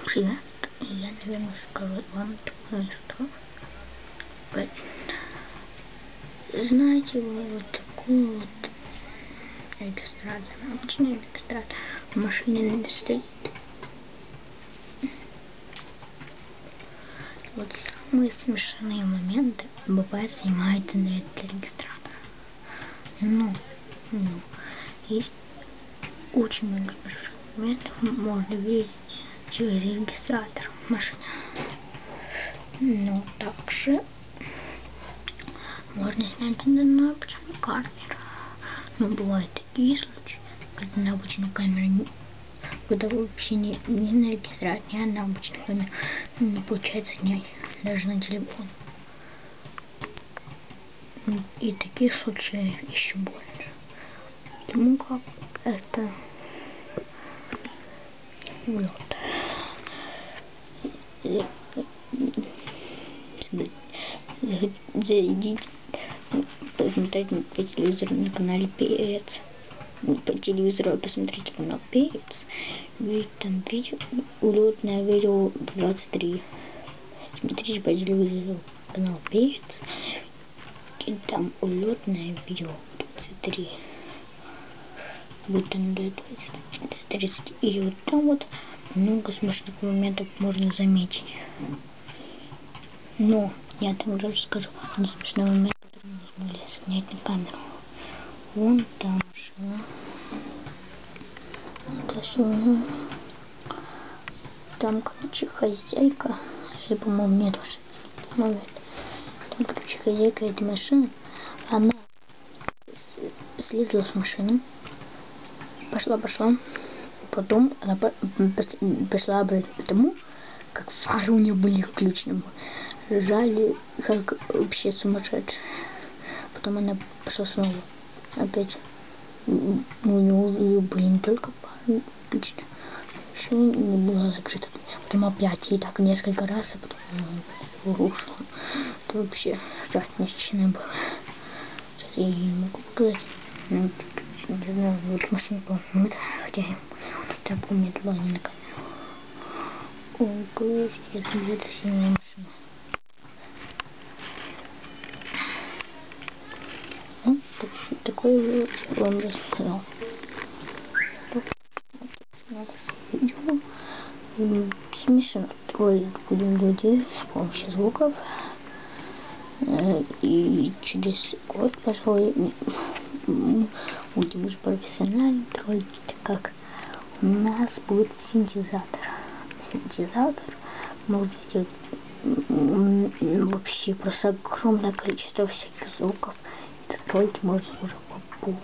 Привет, я, наверное, скажу вам такое, что знаете, вот такой вот регистратор, обычный регистратор в машине стоит. Вот самые смешные моменты бывает снимается на этот регистратор. Ну, есть очень много смешных моментов, можно видеть через регистратор в машине. Но также можно снять на обычную камеру. Но бывают такие случаи, когда на обычной камере, когда вообще не на регистратор, не на обычной камере не получается снять, даже на телефон. И таких случаев еще больше. Потому как это вот. Зайдите посмотреть по телевизору на канале Перец. По телевизору посмотрите канал Перец. Видите там видео, улетное видео 23. Смотрите по телевизору канал Перец. И там улетное видео 23. Вот там до 30. И вот там вот много смешных моментов можно заметить. Но я там уже расскажу один смешной момент, который мы смогли снять на камеру. Вон там же. Там, короче, хозяйка. Или, по-моему, нет уже. Там, короче, хозяйка этой машины. Она слезла с машины. Пошла. Потом она пошла обратно, потому как фары у нее были включены. Жали, как вообще сумасшедшие. Потом она пошла снова. Опять. У нее были не только фары включены, еще не было закрыто. Потом опять. И так несколько раз, а потом рушило. Это вообще ужаснейшее было. Сейчас я не могу показать. Не знаю, вот машина была, хотя я помню, это было не на камеру. Ой, поверьте, это сильная машина. Ну, такое я вам рассказал. Видео смешно. Будем люди с помощью звуков. И через год, пожалуй, будем уже профессионально троллить, так как у нас будет синтезатор. Синтезатор можно сделать вообще просто огромное количество всяких звуков. И троллить можно уже по полной.